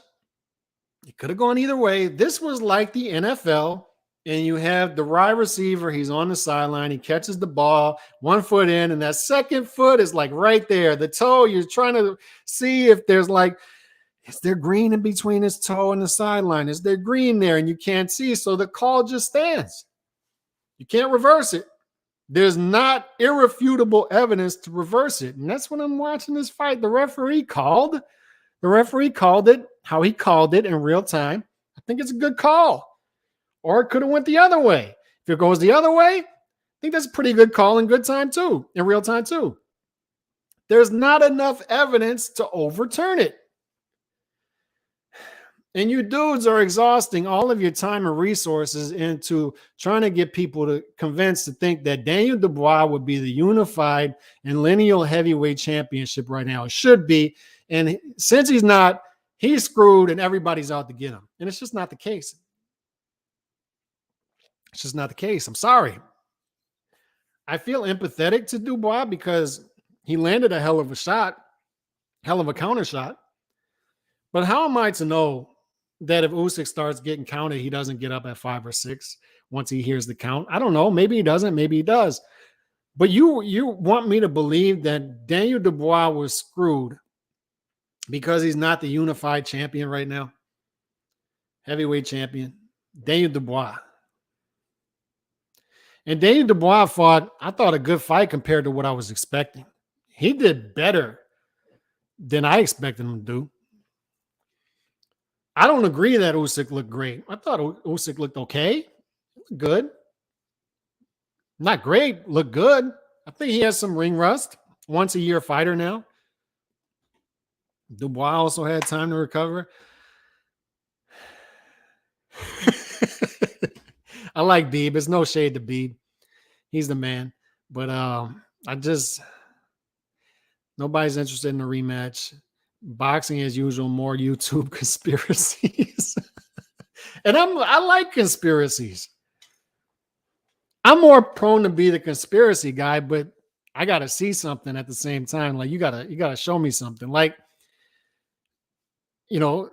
It could have gone either way. This was like the NFL, and you have the wide receiver. He's on the sideline. He catches the ball, 1 foot in, and that second foot is like right there. The toe, you're trying to see if there's is there green in between his toe and the sideline? Is there green there? And you can't see, so the call just stands. You can't reverse it. There's not irrefutable evidence to reverse it. And that's when I'm watching this fight. The referee called it how he called it in real time. I think it's a good call. Or it could have went the other way. If it goes the other way, I think that's a pretty good call in good time too, in real time too. There's not enough evidence to overturn it. And you dudes are exhausting all of your time and resources into trying to get people to convince to think that Daniel Dubois would be the unified and lineal heavyweight championship right now. It should be. And since he's not, he's screwed and everybody's out to get him. And it's just not the case. It's just not the case. I'm sorry. I feel empathetic to Dubois because he landed a hell of a shot, hell of a counter shot. But how am I to know that if Usyk starts getting counted, he doesn't get up at 5 or 6 once he hears the count? I don't know. Maybe he doesn't. Maybe he does. But you want me to believe that Daniel Dubois was screwed because he's not the unified champion right now? Heavyweight champion. Daniel Dubois. And Daniel Dubois fought, I thought, a good fight compared to what I was expecting. He did better than I expected him to do. I don't agree that Usyk looked great. I thought Usyk looked okay. Good. Not great. Looked good. I think he has some ring rust. Once a year fighter now. Dubois also had time to recover. I like Beeb. It's no shade to Beeb. He's the man. But nobody's interested in a rematch. Boxing as usual, more YouTube conspiracies. And I like conspiracies. I'm more prone to be the conspiracy guy, but I gotta see something at the same time. Like you gotta show me something. Like, you know,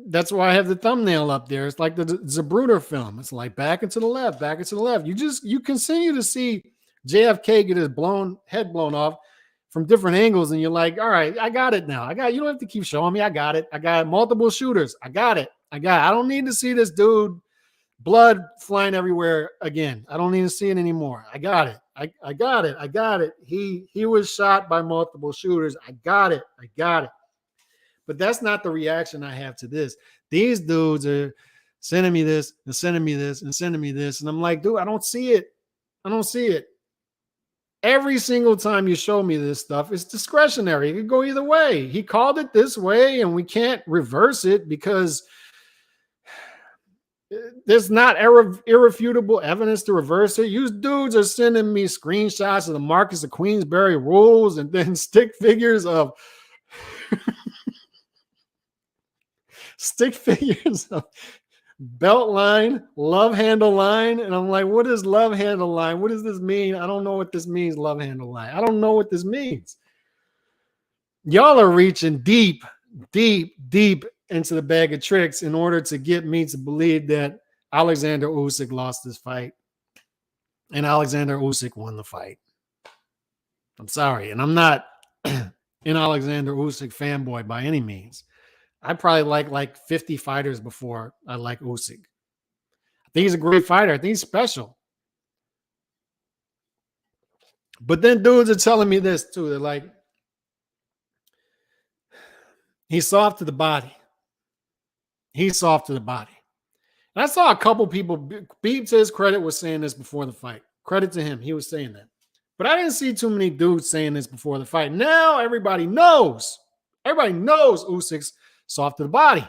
that's why I have the thumbnail up there. It's like the Zabruder film. It's like back and to the left, back and to the left. You continue to see JFK get his head blown off from different angles, and you're like, all right, I got it now. You don't have to keep showing me. I got it. I got multiple shooters. I got it. I don't need to see this dude blood flying everywhere again. I don't need to see it anymore. I got it. I got it. I got it. He was shot by multiple shooters. I got it. I got it. But that's not the reaction I have to this. These dudes are sending me this and sending me this and sending me this. And I'm like, dude, I don't see it. I don't see it. Every single time you show me this stuff, it's discretionary. It could go either way. He called it this way, and we can't reverse it because there's not irrefutable evidence to reverse it. You dudes are sending me screenshots of the Marcus of Queensberry rules and then stick figures of belt line, love handle line. And I'm like, what is love handle line? What does this mean? I don't know what this means, love handle line. I don't know what this means. Y'all are reaching deep, deep, deep into the bag of tricks in order to get me to believe that Alexander Usyk lost this fight and Alexander Usyk won the fight. I'm sorry. And I'm not an Alexander Usyk fanboy by any means. I probably like 50 fighters before I like Usyk. I think he's a great fighter. I think he's special. But then dudes are telling me this too. They're like, he's soft to the body. He's soft to the body. And I saw a couple people, Beep to his credit, was saying this before the fight. Credit to him. He was saying that. But I didn't see too many dudes saying this before the fight. Now everybody knows. Everybody knows Usyk's soft to the body.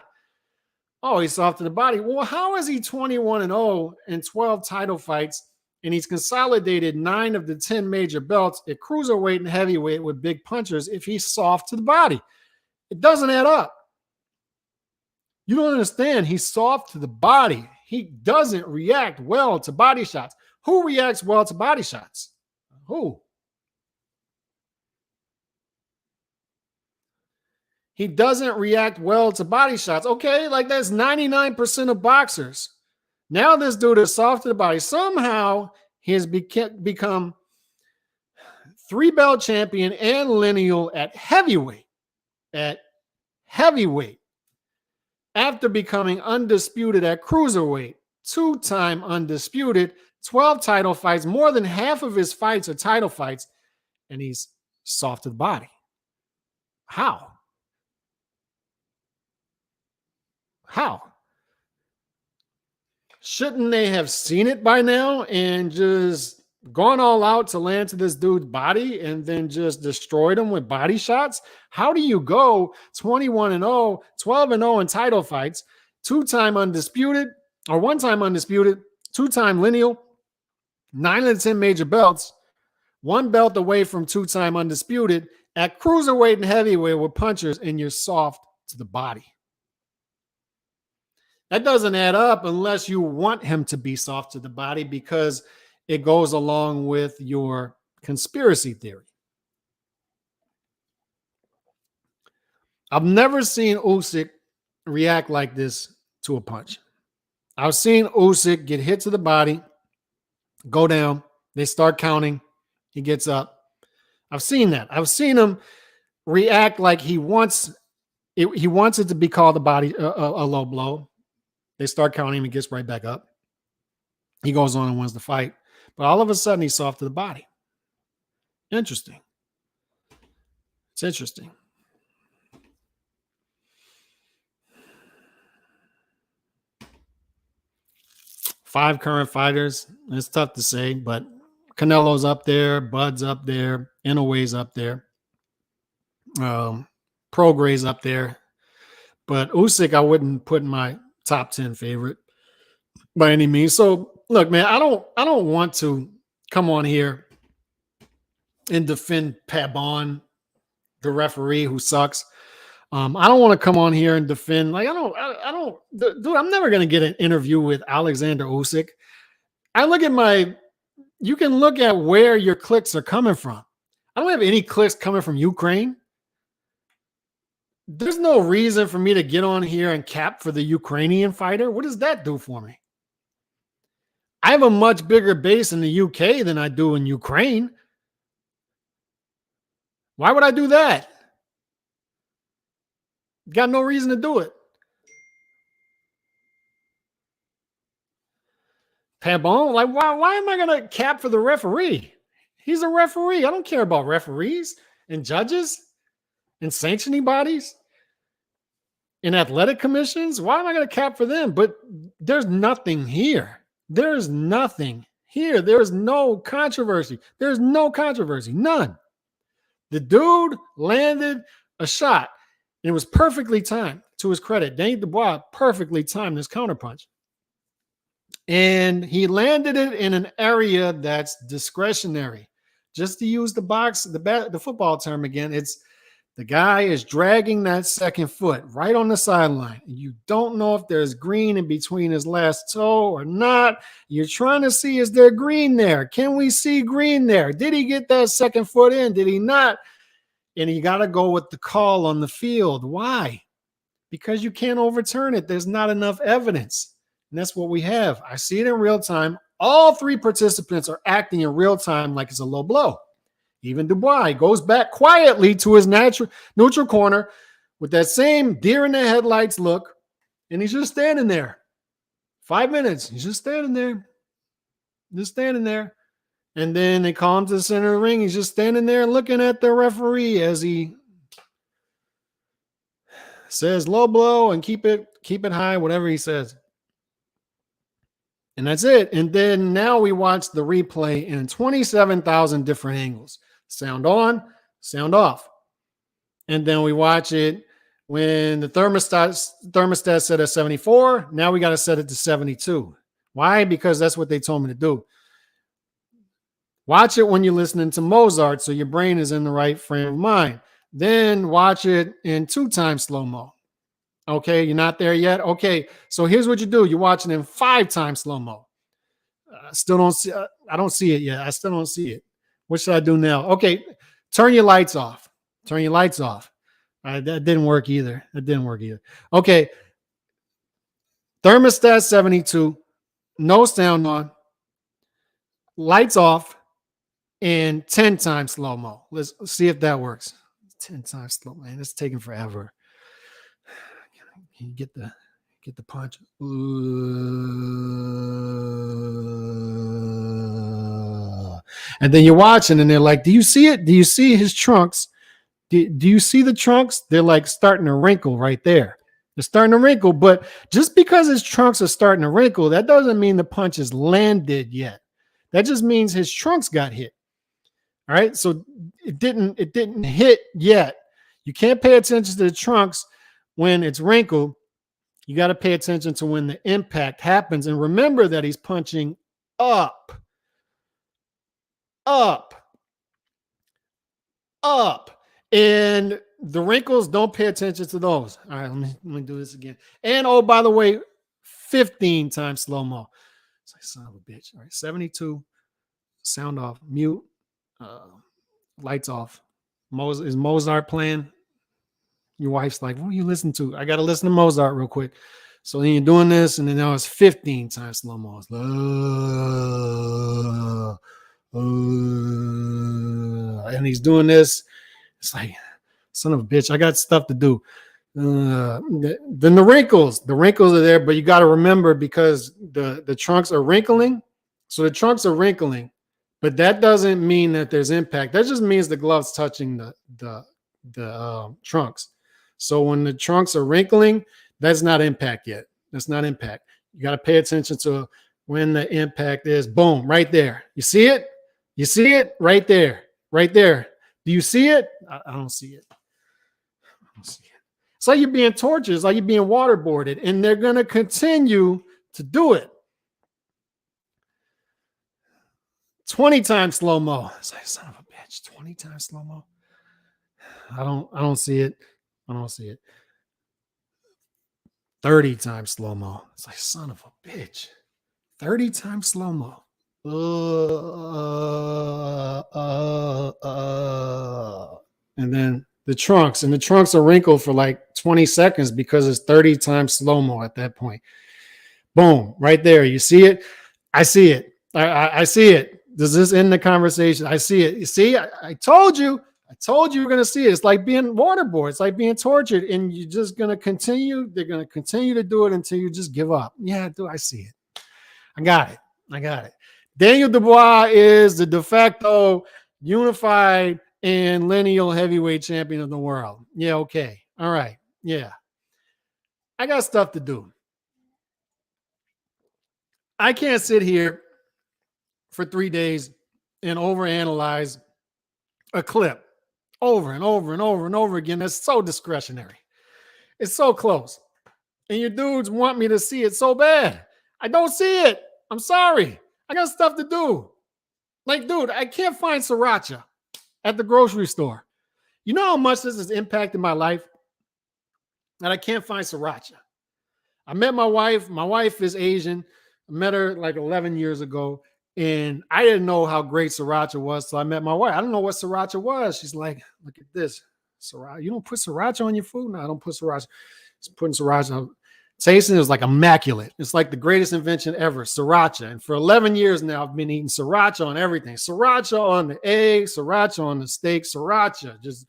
Oh, he's soft to the body. Well, how is he 21-0 in 12 title fights, and he's consolidated 9 of the 10 major belts at cruiserweight and heavyweight with big punchers if he's soft to the body? It doesn't add up. You don't understand. He's soft to the body. He doesn't react well to body shots. Who reacts well to body shots? Who? He doesn't react well to body shots. Okay, like that's 99% of boxers. Now this dude is soft to the body. Somehow he has become 3-belt champion and lineal at heavyweight. After becoming undisputed at cruiserweight, 2-time undisputed, 12 title fights, more than half of his fights are title fights, and he's soft to the body. How? Shouldn't they have seen it by now and just gone all out to land to this dude's body and then just destroyed him with body shots? How do you go 21-0, 12-0 in title fights, 2-time undisputed or 1-time undisputed, 2-time lineal, 9 of the 10 major belts, 1 belt away from 2-time undisputed at cruiserweight and heavyweight with punchers, and you're soft to the body? That doesn't add up unless you want him to be soft to the body because it goes along with your conspiracy theory. I've never seen Usyk react like this to a punch. I've seen Usyk get hit to the body, go down, they start counting, he gets up. I've seen that. I've seen him react like he wants it to be called a low blow. They start counting him, he gets right back up. He goes on and wins the fight. But all of a sudden, he's soft to the body. Interesting. It's interesting. Five current fighters. It's tough to say, but Canelo's up there, Bud's up there, Inoue's up there, Progray's up there. But Usyk, I wouldn't put in my top 10 favorite by any means. So look, man, I don't want to come on here and defend Pabon, the referee who sucks. I don't want to come on here and defend, like, dude, I'm never going to get an interview with Alexander Usyk. I look at my you can look at where your clicks are coming from. I don't have any clicks coming from Ukraine. There's no reason for me to get on here and cap for the Ukrainian fighter. What does that do for me? I have a much bigger base in the UK than I do in Ukraine. Why would I do that? Got no reason to do it. Pabon, like, why am I going to cap for the referee? He's a referee. I don't care about referees and judges and sanctioning bodies and athletic commissions. Why am I going to cap for them? But there's nothing here. There's nothing here. There's no controversy. There's no controversy. None. The dude landed a shot. And it was perfectly timed, to his credit. Danny Dubois perfectly timed his counterpunch. And he landed it in an area that's discretionary. Just to use the football term again, it's the guy is dragging that second foot right on the sideline. You don't know if there's green in between his last toe or not. You're trying to see, is there green there? Can we see green there? Did he get that second foot in? Did he not? And you got to go with the call on the field. Why? Because you can't overturn it. There's not enough evidence. And that's what we have. I see it in real time. All three participants are acting in real time like it's a low blow. Even Dubois goes back quietly to his neutral corner with that same deer in the headlights look, and he's just standing there. 5 minutes. He's just standing there. Just standing there. And then they call him to the center of the ring. He's just standing there looking at the referee as he says low blow and keep it high, whatever he says. And that's it. And then now we watch the replay in 27,000 different angles. Sound on, sound off. And then we watch it when the thermostat set at 74. Now we got to set it to 72. Why? Because that's what they told me to do. Watch it when you're listening to Mozart so your brain is in the right frame of mind. Then watch it in 2x slow-mo. Okay, you're not there yet? Okay, so here's what you do. You're watching in 5x slow-mo. I don't see it yet. I still don't see it. What should I do now? Okay, turn your lights off. Turn your lights off. That didn't work either. Okay, thermostat 72. No sound on. Lights off. And 10x slow-mo. Let's see if that works. 10x slow-mo. Man, it's taking forever. Can you get the punch? And then you're watching and they're like, do you see it? Do you see his trunks? Do you see the trunks? They're like starting to wrinkle right there. They're starting to wrinkle, but just because his trunks are starting to wrinkle, that doesn't mean the punch is landed yet. That just means his trunks got hit. All right, so it didn't hit yet. You can't pay attention to the trunks when it's wrinkled. You got to pay attention to when the impact happens. And remember that he's punching up. And the wrinkles, don't pay attention to those. All right, let me do this again. And oh, by the way, 15x slow-mo. It's like, son of a bitch. All right, 72, sound off, mute. Lights off. Is Mozart playing? Your wife's like, what are you listening to? I got to listen to Mozart real quick. So then you're doing this, and then now it's 15x slow-mo. And he's doing this. It's like, son of a bitch, I got stuff to do. Then the wrinkles are there, but you got to remember because the trunks are wrinkling. So the trunks are wrinkling. But that doesn't mean that there's impact. That just means the glove's touching the trunks. So when the trunks are wrinkling, that's not impact yet. That's not impact. You got to pay attention to when the impact is. Boom, right there. You see it? You see it? Right there. Right there. Do you see it? I don't see it. I don't see it. It's like you're being tortured. It's like you're being waterboarded. And they're going to continue to do it. 20x slow-mo. It's like, son of a bitch, 20x slow-mo. I don't see it. I don't see it. 30x slow-mo. It's like, son of a bitch. 30x slow-mo. And then the trunks are wrinkled for like 20 seconds because it's 30 times slow-mo at that point. Boom, right there. You see it? I see it. I see it. Does this end the conversation? I see it. You see, I told you. I told you you're going to see it. It's like being waterboarded. It's like being tortured, and you're just going to continue. They're going to continue to do it until you just give up. Yeah, I see it. I got it. Daniel Dubois is the de facto unified and lineal heavyweight champion of the world. Yeah, okay. All right. Yeah. I got stuff to do. I can't sit here for 3 days and overanalyze a clip over and over and over and over again. That's so discretionary. It's so close. And your dudes want me to see it so bad. I don't see it. I'm sorry. I got stuff to do. Like, dude, I can't find sriracha at the grocery store. You know how much this has impacted my life? That I can't find sriracha. I met my wife. My wife is Asian. I met her like 11 years ago. And I didn't know how great sriracha was. So I met my wife. I don't know what sriracha was. She's like, look at this. Sriracha. You don't put sriracha on your food? No, I don't put sriracha. Just putting sriracha. Tasting is like immaculate. It's like the greatest invention ever, sriracha. And for 11 years now, I've been eating sriracha on everything. Sriracha on the egg, sriracha on the steak, sriracha, just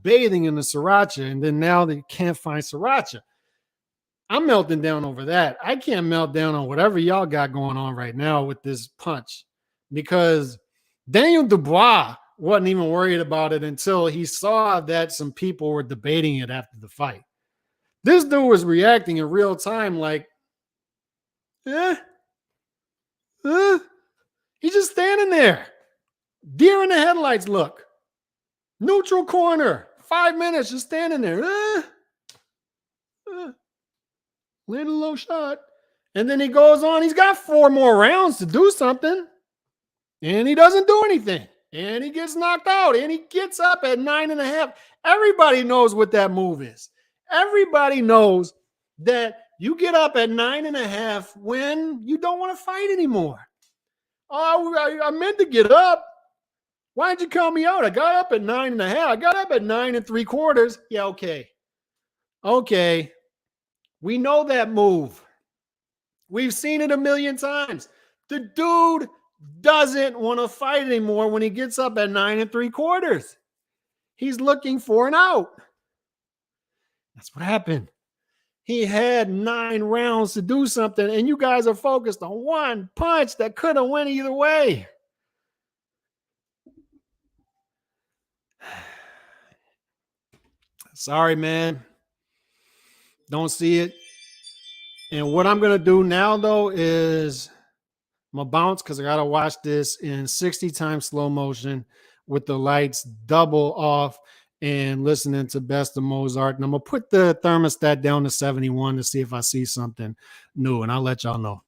bathing in the sriracha. And then now they can't find sriracha. I'm melting down over that. I can't melt down on whatever y'all got going on right now with this punch, because Daniel Dubois wasn't even worried about it until he saw that some people were debating it after the fight. This dude was reacting in real time like, he's just standing there. Deer in the headlights look. Neutral corner. 5 minutes just standing there. Land a low shot. And then he goes on. He's got 4 more rounds to do something. And he doesn't do anything. And he gets knocked out. And he gets up at 9.5. Everybody knows what that move is. Everybody knows that you get up at 9.5 when you don't want to fight anymore. Oh, I meant to get up. Why'd you call me out? I got up at 9.5. I got up at 9 3/4. Yeah, okay. Okay. We know that move. We've seen it a million times. The dude doesn't want to fight anymore when he gets up at 9 3/4. He's looking for an out. That's what happened. He had 9 rounds to do something, and you guys are focused on one punch that could have went either way. Sorry, man. Don't see it. And what I'm going to do now, though, is I'm going to bounce because I got to watch this in 60 times slow motion with the lights double off and listening to Best of Mozart. And I'm going to put the thermostat down to 71 to see if I see something new, and I'll let y'all know.